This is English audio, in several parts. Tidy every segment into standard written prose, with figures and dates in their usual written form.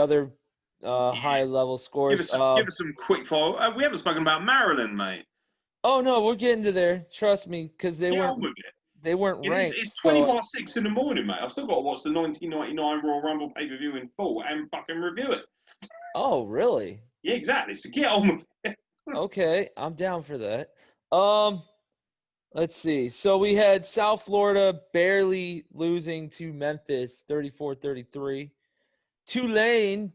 other high-level scores. Give us some quick fire. We haven't spoken about Maryland, mate. Oh, no, we're getting to there. Trust me, because they weren't ranked. It's 6 in the morning, mate. I've still got to watch the 1999 Royal Rumble pay-per-view in full and fucking review it. Oh, really? Yeah, exactly. So get on with it. Okay, I'm down for that. Let's see. So we had South Florida barely losing to Memphis, 34-33. Tulane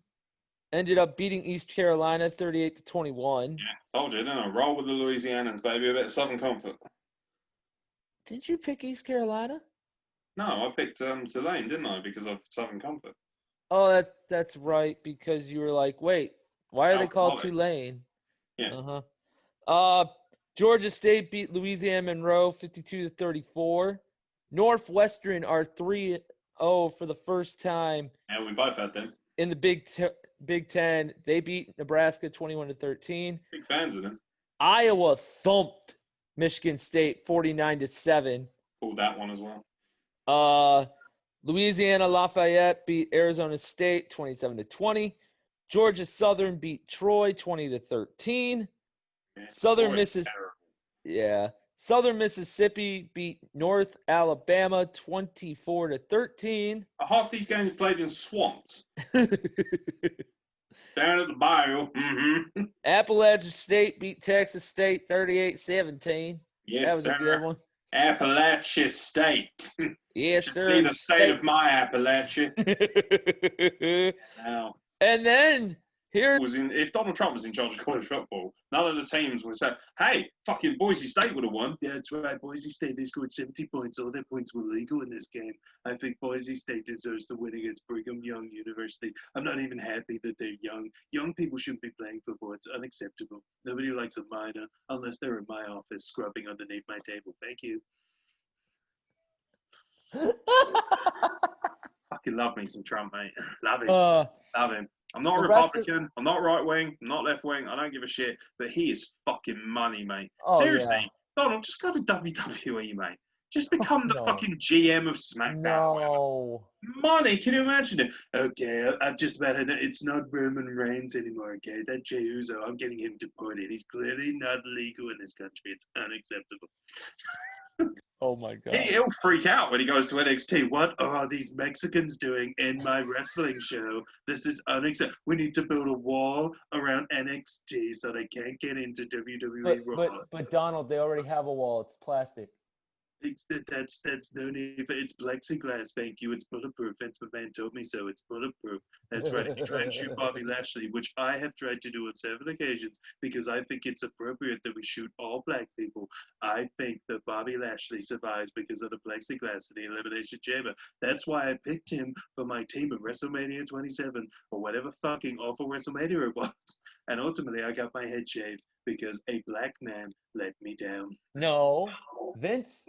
ended up beating East Carolina, 38-21. Yeah, told you, didn't I? Roll with the Louisianans, baby. A bit of Southern comfort. Didn't you pick East Carolina? No, I picked Tulane, didn't I? Because of Southern comfort. Oh, that's right. Because you were like, wait, why are they called Tulane? Yeah. Georgia State beat Louisiana Monroe 52-34. Northwestern are 3-0 for the first time. And we both had them. In the Big Ten. They beat Nebraska 21-13. Big fans of them. Iowa thumped Michigan State 49-7. Pulled that one as well. Louisiana Lafayette beat Arizona State 27-20. Georgia Southern beat Troy 20-13. Southern Mississippi beat North Alabama 24-13. Half these games played in swamps. Down at the bayou. Mm-hmm. Appalachian State beat Texas State 38-17. Yes, that was sir. A good one. Appalachia State. Yes, sir. sir. See the state of my Appalachia. Now. And then if Donald Trump was in charge of college football, none of the teams would say, hey, fucking Boise State would have won. Yeah, that's right. Boise State, they scored 70 points. All their points were legal in this game. I think Boise State deserves the win against Brigham Young University. I'm not even happy that they're young. Young people shouldn't be playing football. It's unacceptable. Nobody likes a minor unless they're in my office scrubbing underneath my table. Thank you. Fucking love me some Trump, mate. Love him. Love him. I'm not a Republican. I'm not right wing. I'm not left wing. I don't give a shit. But he is fucking money, mate. Seriously, yeah. Donald, just go to WWE, mate. Just become the fucking GM of SmackDown. No. Money, can you imagine it? Okay, I've just about had it. It's not Roman Reigns anymore, okay? That Jey Uso, I'm getting him deported. He's clearly not legal in this country. It's unacceptable. Oh my God. He'll freak out when he goes to NXT. What are these Mexicans doing in my wrestling show? This is unacceptable. We need to build a wall around NXT so they can't get into WWE Raw. But Donald, they already have a wall. It's plastic. That's no need for it's plexiglass, thank you. It's bulletproof. Vince McMahon told me so. It's bulletproof. That's right. If you try and shoot Bobby Lashley, which I have tried to do on 7 occasions because I think it's appropriate that we shoot all black people, I think that Bobby Lashley survives because of the plexiglass in the Elimination Chamber. That's why I picked him for my team at WrestleMania 27 or whatever fucking awful WrestleMania it was. And ultimately, I got my head shaved because a black man let me down. No, Vince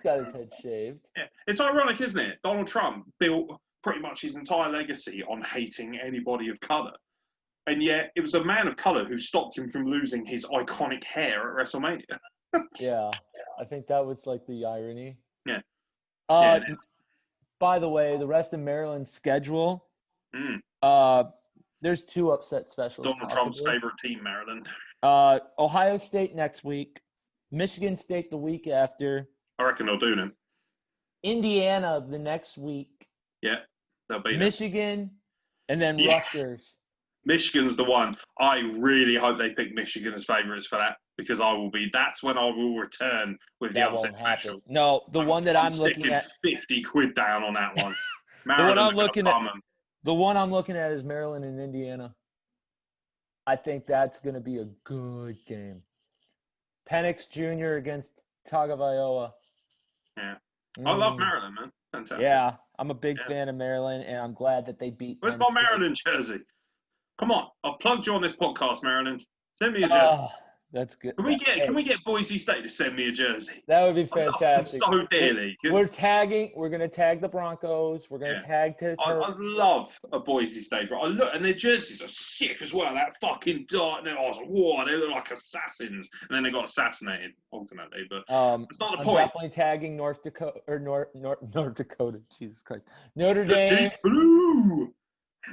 got his head shaved. Yeah. It's ironic, isn't it? Donald Trump built pretty much his entire legacy on hating anybody of color. And yet it was a man of color who stopped him from losing his iconic hair at WrestleMania. Yeah, I think that was like the irony. Yeah. It is. By the way, the rest of Maryland's schedule, there's 2 upset specials. Donald Trump's favorite team, Maryland. Ohio State next week, Michigan State the week after. I reckon they'll do them. Indiana the next week. Yeah, they'll beat Michigan, and then Rutgers. Michigan's the one. I really hope they pick Michigan as favourites for that because that's when I will return with the upset special. No, one that I'm looking at. Sticking 50 quid down on that one. The one I'm looking at is Maryland and Indiana. I think that's going to be a good game. Penix Jr. against Tagovailoa. Yeah. I love Maryland, man. Fantastic. Yeah, I'm a big fan of Maryland, and I'm glad that they beat Where's my Maryland jersey? Come on. I've plugged you on this podcast, Maryland. Send me a jersey. That's good. Can we get Boise State to send me a jersey? That would be fantastic. So dearly. We're gonna tag the Broncos. We're gonna tag to I love a Boise State, bro. And their jerseys are sick as well. That fucking dark. I was like, whoa, they look like assassins. And then they got assassinated ultimately. But it's not the point. I'm definitely tagging North Dakota or North Dakota. Jesus Christ, Notre Dame. The deep blue.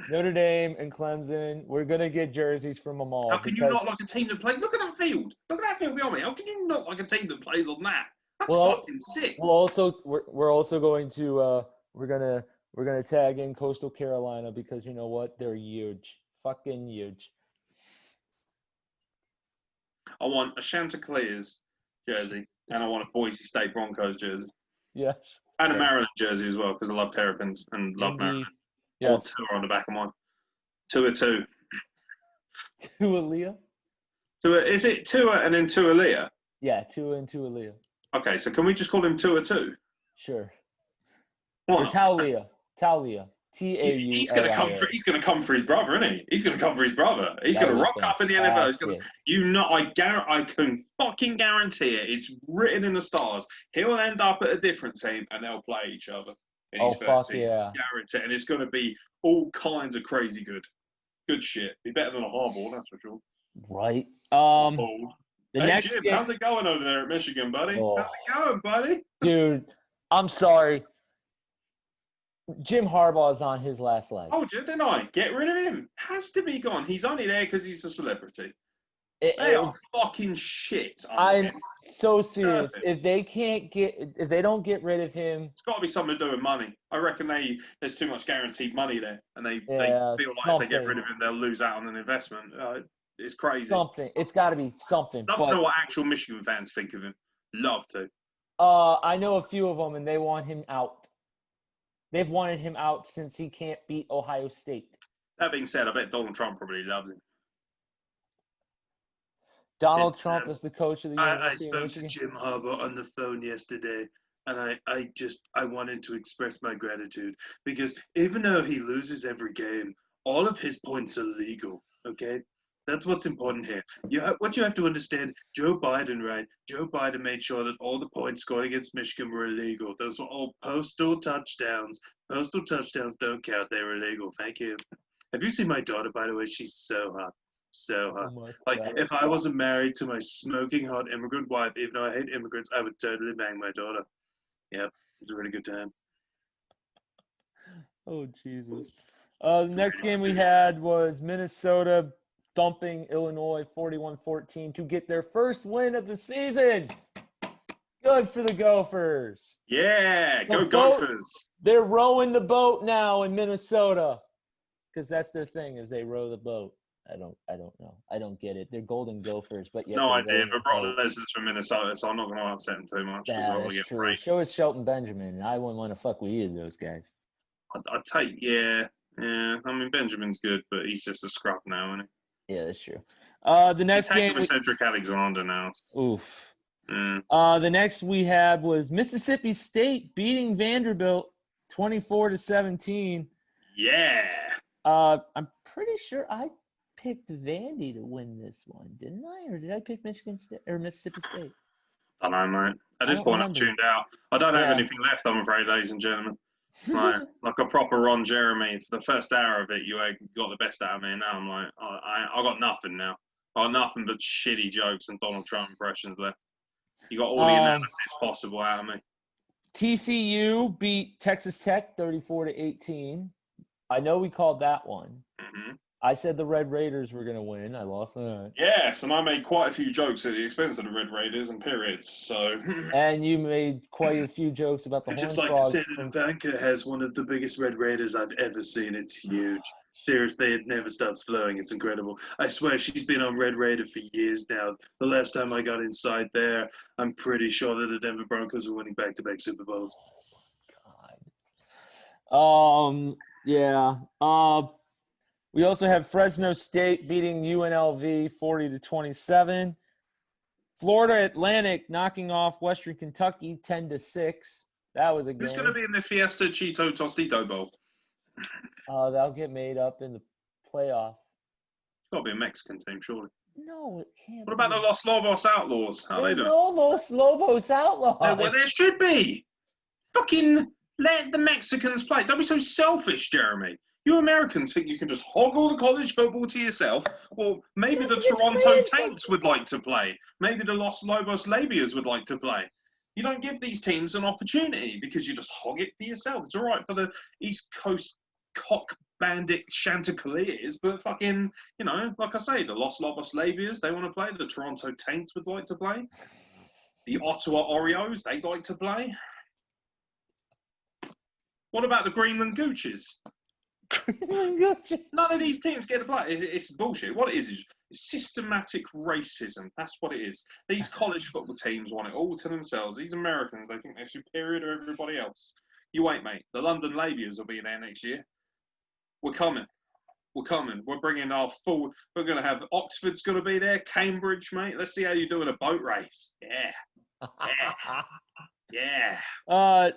Notre Dame and Clemson. We're gonna get jerseys from them all. How can you not like a team that plays? Look at that field. Look at that field behind me. How can you not like a team that plays on that? That's fucking sick. We're also going to we're gonna tag in Coastal Carolina because you know what? They're huge. Fucking huge. I want a Chanticleers jersey and I want a Boise State Broncos jersey. Yes. And a Maryland jersey as well because I love Terrapins and love Maryland. Yes. Tua on the back of mine. Tua 2. Tua. Is it Tua and then Tua Leah? Yeah, Tua and Tua Leah. Okay, so can we just call him Tua 2? Sure. What? Or Taulia. Taulu. He's gonna come for. He's gonna come for his brother, isn't he? He's gonna come for his brother. He's gonna rock up in the NFL. He's gonna, I can fucking guarantee it. It's written in the stars. He'll end up at a different team, and they'll play each other. Yeah. Guarantee, and it's gonna be all kinds of crazy good shit. Be better than a hardball, that's for sure. Right. Hey, Jim, how's it going over there at Michigan, buddy? How's it going, buddy? Dude, I'm sorry. Jim Harbaugh is on his last leg. Oh, didn't I? Get rid of him. Has to be gone. He's only there because he's a celebrity. They are fucking shit. I'm so serious. If they don't get rid of him, it's got to be something to do with money. I reckon there's too much guaranteed money there, and they feel like if they get rid of him, they'll lose out on an investment. It's crazy. It's got to be something. Love to know what actual Michigan fans think of him. Love to. I know a few of them, and they want him out. They've wanted him out since he can't beat Ohio State. That being said, I bet Donald Trump probably loves him. Donald Trump is the coach of the University of Michigan. I spoke to Jim Harbaugh on the phone yesterday, and I wanted to express my gratitude because even though he loses every game, all of his points are legal, okay? That's what's important here. What you have to understand, Joe Biden, right? Joe Biden made sure that all the points scored against Michigan were illegal. Those were all postal touchdowns. Postal touchdowns don't count. They were illegal. Thank you. Have you seen my daughter, by the way? She's so hot. So hot. Oh if I wasn't married to my smoking hot immigrant wife, even though I hate immigrants, I would totally bang my daughter. Yep. It's a really good time. Oh, Jesus. The next game we had was Minnesota thumping Illinois 41-14 to get their first win of the season. Good for the Gophers. Yeah, go Gophers. They're rowing the boat now in Minnesota because that's their thing is they row the boat. I don't know. I don't get it. They're Golden Gophers, but yeah. No idea, but Brock Lesnar's from Minnesota, so I'm not going to upset him too much. That's true. Show us Shelton Benjamin, and I wouldn't want to fuck with either of those guys. I'd take, yeah. I mean, Benjamin's good, but he's just a scrub now, isn't he? Yeah, that's true. The next game with Cedric Alexander now. Oof. Mm. The next we had was Mississippi State beating Vanderbilt 24-17. Yeah. I'm pretty sure I picked Vandy to win this one, didn't I? Or did I pick Michigan State or Mississippi State? I don't know, mate. At this point, I've tuned out. I don't have anything left, I'm afraid, ladies and gentlemen. Like a proper Ron Jeremy. For the first hour of it, you got the best out of me. Now I'm like, I got nothing now. I got nothing but shitty jokes and Donald Trump impressions left. You got all the analysis possible out of me. TCU beat Texas Tech 34-18. I know we called that one. Mm-hmm. I said the Red Raiders were going to win. I lost that. Yes, and I made quite a few jokes at the expense of the Red Raiders and periods. So. And you made quite a few jokes about the Horned Frogs. I'd just like to say that Ivanka has one of the biggest Red Raiders I've ever seen. It's huge. Seriously, it never stops flowing. It's incredible. I swear she's been on Red Raider for years now. The last time I got inside there, I'm pretty sure that the Denver Broncos were winning back-to-back Super Bowls. God. Yeah. We also have Fresno State beating UNLV 40-27. Florida Atlantic knocking off Western Kentucky 10-6. That was a game. Who's going to be in the Fiesta Cheeto Tostito Bowl? That'll get made up in the playoff. It's got to be a Mexican team, surely. No, it can't. What about the Los Lobos Outlaws? How There's they doing? no Los Lobos Outlaws. Well, there should be. Fucking let the Mexicans play. Don't be so selfish, Jeremy. You Americans think you can just hog all the college football to yourself. Well, maybe the Toronto Taints would like to play. Maybe the Los Lobos Labias would like to play. You don't give these teams an opportunity because you just hog it for yourself. It's all right for the East Coast cock bandit Chanticleers, but fucking, you know, like I say, the Los Lobos Labias, they want to play. The Toronto Taints would like to play. The Ottawa Oreos, they'd like to play. What about the Greenland Gooches? Greenland Gooches? None of these teams get to play. It's bullshit. What it is systematic racism. That's what it is. These college football teams want it all to themselves. These Americans, they think they're superior to everybody else. You wait, mate. The London Labias will be there next year. We're coming. We're coming. We're bringing our full. We're going to have Oxford's going to be there. Cambridge, mate. Let's see how you do in a boat race. Yeah. Yeah.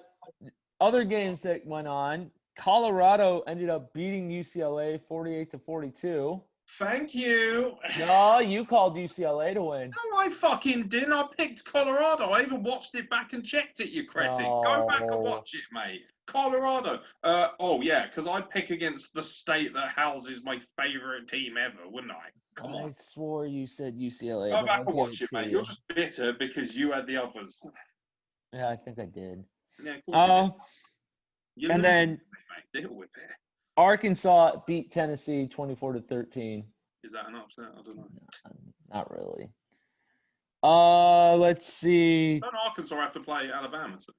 Other games that went on. Colorado ended up beating UCLA 48-42. Thank you. No, you called UCLA to win. No, I fucking didn't. I picked Colorado. I even watched it back and checked it, you cretin. No. Go back and watch it, mate. Colorado. Oh, yeah, because I'd pick against the state that houses my favourite team ever, wouldn't I? Come on. I swore you said UCLA. Go back and watch it, mate. You're just bitter because you had the others. Yeah, I think I did. Yeah, of course you did. And then me, mate. Deal with it. Arkansas beat Tennessee 24-13. Is that an upset? I don't know. Not really. Let's see. Don't Arkansas have to play Alabama? So.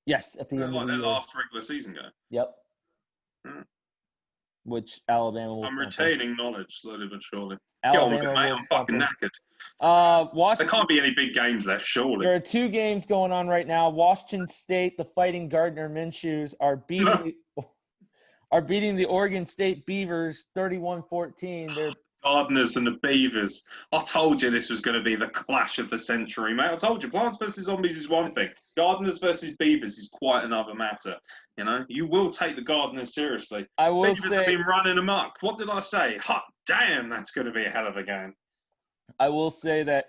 Yes, at the end of the year. last regular season game. Yep. Which Alabama will. I'm retaining knowledge slowly but surely. Alabama Get on with it, mate. I'm fucking knackered. There can't be any big games left, surely. There are two games going on right now. Washington State, the Fighting Gardner Minshews, are beating the Oregon State Beavers 31-14. They're Gardeners and the Beavers. I told you this was going to be the clash of the century, mate. I told you, Plants versus Zombies is one thing. Gardeners versus Beavers is quite another matter. You know, you will take the Gardeners seriously. I will Beavers say, have been running amok. What did I say? Hot damn, that's going to be a hell of a game. I will say that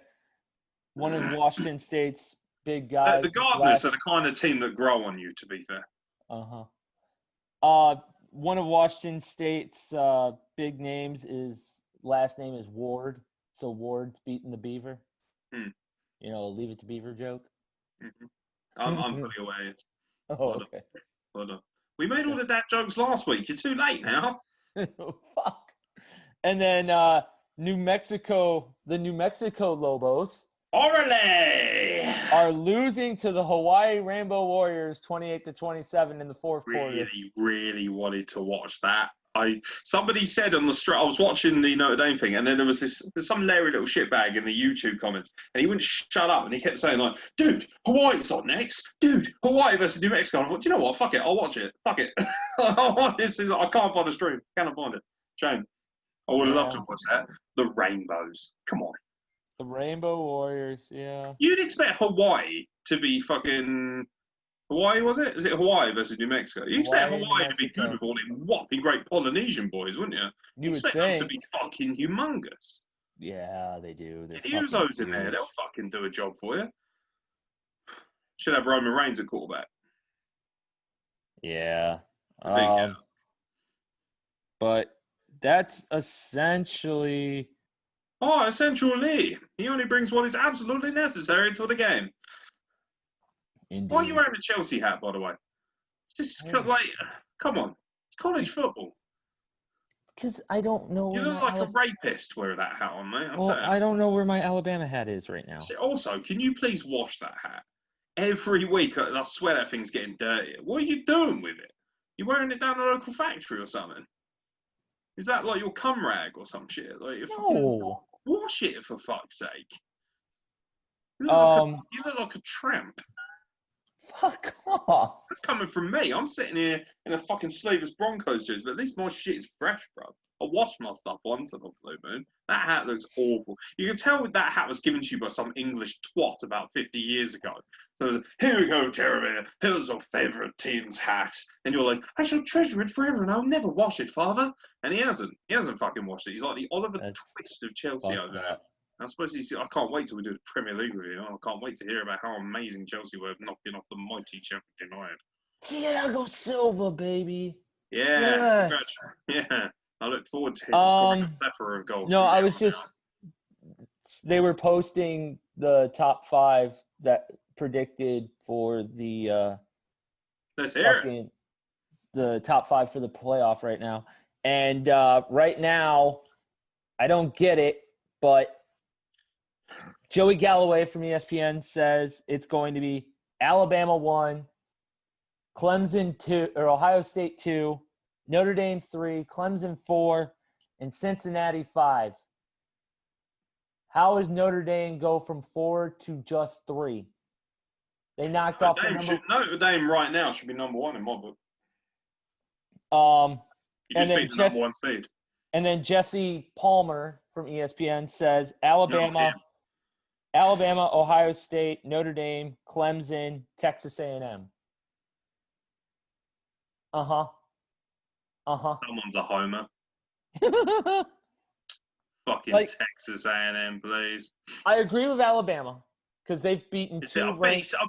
one of Washington State's big guys. The Gardeners are the kind of team that grow on you, to be fair. One of Washington State's big names last name is Ward. So Ward's beating the Beaver. You know, leave it to Beaver joke. I'm fully aware. Oh, okay. Hold on. We made all the dad jokes last week. You're too late now. Fuck. And then the New Mexico Lobos Orale! are losing to the Hawaii Rainbow Warriors 28-27 in the fourth quarter. Really wanted to watch that. Somebody said on the street, I was watching the Notre Dame thing, and then there's some Larry little shitbag in the YouTube comments, and he wouldn't shut up, and he kept saying like, "Dude, Hawaii's on next. Dude, Hawaii versus New Mexico." And I thought, do you know what? Fuck it, I'll watch it. Fuck it. I can't find a stream. Cannot find it. Shame. I would have loved to watch that. The Rainbows. Come on. The Rainbow Warriors, yeah. You'd expect Hawaii to be fucking. Hawaii, was it? Is it Hawaii versus New Mexico? You expect Hawaii to be good with all them whopping great Polynesian boys, wouldn't you? You expect them to be fucking humongous. Yeah, they do. Get the Uzos in there. They'll fucking do a job for you. Should have Roman Reigns at quarterback. Yeah. But that's essentially... essentially. He only brings what is absolutely necessary to the game. Indeed. Why are you wearing a Chelsea hat, by the way? It's just like, come on. It's college football. Because I don't know. You look like a rapist wearing that hat on, mate. I don't know where my Alabama hat is right now. Also, can you please wash that hat? Every week, I swear that thing's getting dirtier. What are you doing with it? You wearing it down a local factory or something? Is that like your cum rag or some shit? Like no. Wash it for fuck's sake. You look like a tramp. Fuck off. That's coming from me. I'm sitting here in a fucking sleeveless Broncos jersey, but at least my shit is fresh, bro. I washed my stuff once on a blue moon. That hat looks awful. You can tell that hat was given to you by some English twat about 50 years ago. So it was, here we go, Jeremy. Here's your favourite team's hat. And you're like, I shall treasure it forever and I'll never wash it, father. And he hasn't. He hasn't fucking washed it. He's like the Oliver Twist of Chelsea over there. I suppose I can't wait till we do the Premier League review. I can't wait to hear about how amazing Chelsea were knocking off the mighty Sheffield United. Thiago Silva, baby. Yeah. Yes. Yeah. I look forward to him scoring a plethora of goals. No, I was just – they were posting the top 5 that predicted for the let's hear it. The top 5 for the playoff right now. And right now, I don't get it, but Joey Galloway from ESPN says it's going to be Alabama 1, Clemson 2, or Ohio State 2, Notre Dame 3, Clemson 4, and Cincinnati 5. How does Notre Dame go from 4 to just 3? They knocked off Notre Dame right now should be number 1 in my book. You just beat the number 1 seed. And then Jesse Palmer from ESPN says Alabama, Ohio State, Notre Dame, Clemson, Texas A&M. Someone's a homer. Fucking Texas A&M, please. I agree with Alabama because they've beaten I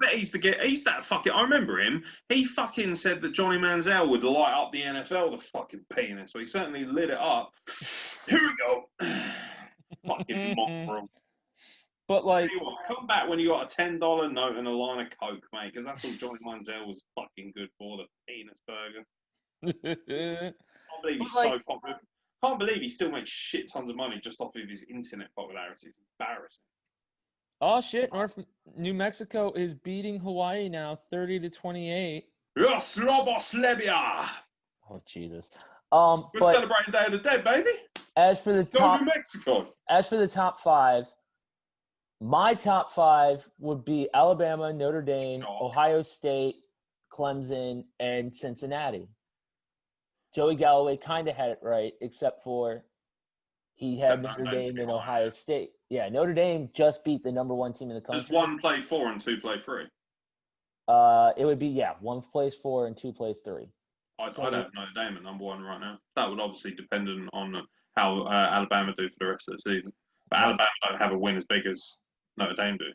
bet he's that fucking. I remember him. He fucking said that Johnny Manziel would light up the NFL. The fucking penis. So he certainly lit it up. Here we go. Fucking mongrel. But come back when you got a $10 note and a line of Coke, mate, because that's all Johnny Manziel was fucking good for. The penis burger. Can't believe he's so popular. Can't believe he still makes shit tons of money just off of his internet popularity. It's embarrassing. Oh shit! New Mexico is beating Hawaii now, 30-28. Yes, Lobos Lebia. Oh Jesus! We're celebrating Day of the Dead, baby. As for the top, New Mexico. As for the top 5, my top 5 would be Alabama, Notre Dame, Ohio State, Clemson, and Cincinnati. Joey Galloway kind of had it right, except for he had Notre Dame and Ohio State. Yeah, Notre Dame just beat the number 1 team in the country. Does 1 play 4 and 2 play 3? It would be 1 plays 4 and 2 plays 3. I don't have Notre Dame at number 1 right now. That would obviously depend on how Alabama do for the rest of the season. But Alabama don't have a win as big as Notre Dame do.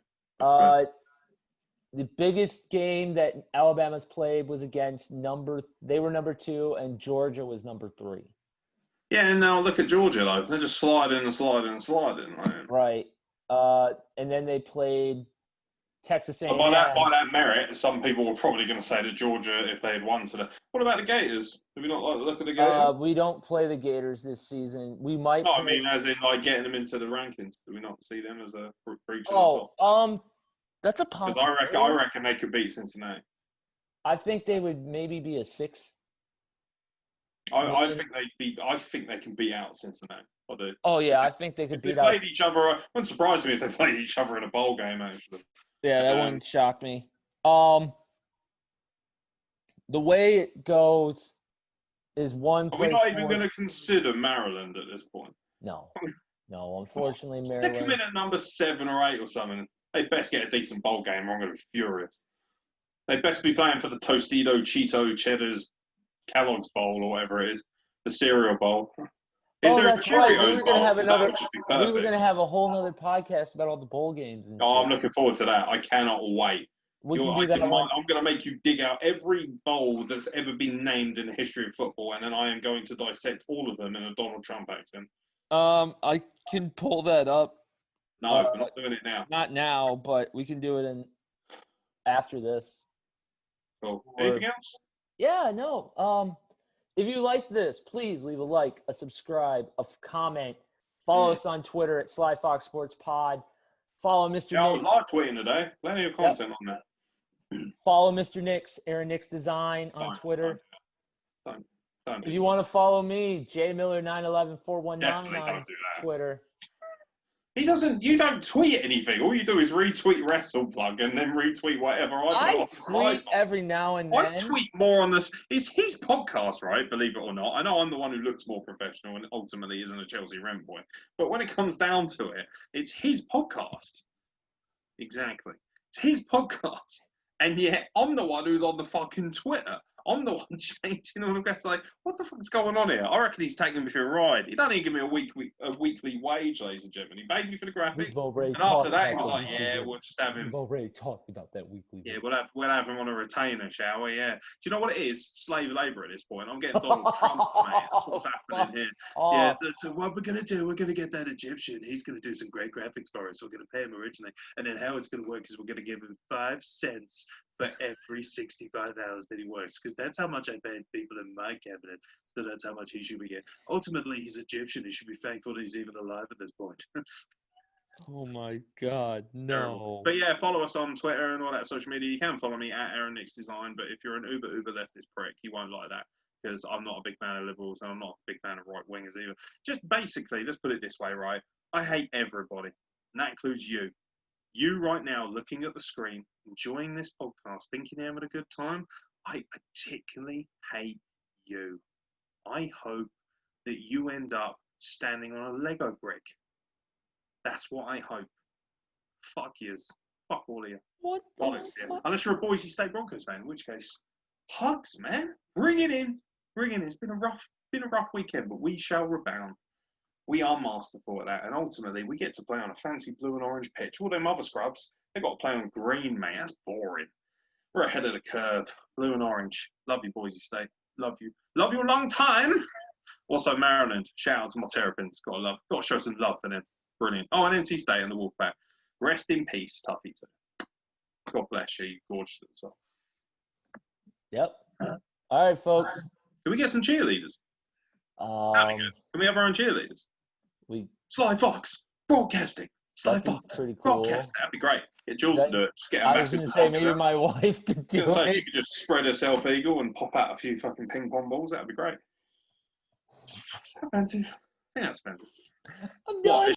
The biggest game that Alabama's played was against they were number 2 and Georgia was number 3. Yeah, and now look at Georgia, though. They're just sliding. Right. And then they played Texas A&M. So by that merit, some people were probably going to say that Georgia, if they had won today. What about the Gators? Do we not like the look at the Gators? We don't play the Gators this season. We might. No, I mean, as in getting them into the rankings. Do we not see them as a breach? That's a possibility. Because I reckon they could beat Cincinnati. I think they would maybe be a 6. I think they can beat out Cincinnati. I do. Oh yeah, I think they could beat out. They played each other. It wouldn't surprise me if they played each other in a bowl game. Actually. Yeah, that wouldn't shock me. The way it goes is 1. Are we not even going to consider Maryland at this point? No. Unfortunately, Maryland. Stick them in at number 7 or 8 or something. They best get a decent bowl game, or I'm going to be furious. They best be playing for the Tostito, Cheeto, Cheddar's, Kellogg's Bowl or whatever it is, the cereal bowl. Is there a Cheerios bowl? We were going to have a whole nother podcast about all the bowl games. I'm looking forward to that. I cannot wait. I'm going to make you dig out every bowl that's ever been named in the history of football, and then I am going to dissect all of them in a Donald Trump accent. I can pull that up. No, we're not doing it now. Not now, but we can do it after this. Cool. Anything else? Yeah, no. If you like this, please leave a like, a subscribe, a comment. Follow us on Twitter at Sly Fox Sports Pod. Follow Mr. Nix. I was live tweeting today. Plenty of content on that. Follow Mr. Nix, Aeron Nix Design on Twitter. Don't if you want to follow me, JMiller911419 on Definitely don't do that. Twitter. He doesn't. You don't tweet anything. All you do is retweet WrestlePlug and then retweet whatever I tweet every now and then. I tweet more on this. It's his podcast, right? Believe it or not. I know I'm the one who looks more professional and ultimately isn't a Chelsea rent boy. But when it comes down to it, it's his podcast. Exactly. It's his podcast. And yet I'm the one who's on the fucking Twitter. I'm the one changing all the guests. Like, what the fuck's going on here? I reckon he's taking me for a ride. He don't even give me a weekly wage, ladies and gentlemen. He paid me for the graphics. And after that, he was like, "Yeah, we'll just have him." We've already talked about that weekly. Yeah, we'll have him on a retainer, shall we? Yeah. Do you know what it is? Slave labour at this point. I'm getting Donald Trump, mate. That's what's happening here. Yeah. So what we're gonna do? We're gonna get that Egyptian. He's gonna do some great graphics for us. We're gonna pay him originally, and then how it's gonna work is we're gonna give him 5 cents for every 65 hours that he works, because that's how much I paid people in my cabinet, so that's how much he should be getting. Ultimately, he's Egyptian. He should be thankful that he's even alive at this point. Oh my God, no. But yeah, follow us on Twitter and all that social media. You can follow me at Aeron Design, but if you're an uber leftist prick, you won't like that, because I'm not a big fan of liberals and I'm not a big fan of right wingers either. Just basically, let's put it this way, right? I hate everybody, and that includes you. You right now, looking at the screen, enjoying this podcast, thinking you're having a good time, I particularly hate you. I hope that you end up standing on a Lego brick. That's what I hope. Fuck yous. Fuck all of you. What the fuck? Unless you're a Boise State Broncos fan, in which case, hugs, man. Bring it in. Bring it in. It's been a rough weekend, but we shall rebound. We are masterful at that, and ultimately we get to play on a fancy blue and orange pitch. All them other scrubs, they got to play on green, mate. That's boring. We're ahead of the curve. Blue and orange. Love you, Boise State. Love you. Love you a long time. Also, Maryland. Shout out to my Terrapins. Got to show some love for them. Brilliant. Oh, and NC State and the Wolfpack. Rest in peace, Tuffy. God bless you, you gorgeous little soul. Yep. All right, folks. Can we get some cheerleaders? Can we have our own cheerleaders? Sly Fox broadcasting. Sly Fox broadcast. That'd be great. Get Jules to do it. Just get a I was going to say maybe my wife could do it. She could just spread herself eagle and pop out a few fucking ping pong balls. That'd be great. Is that offensive? I think that's offensive. I'm done.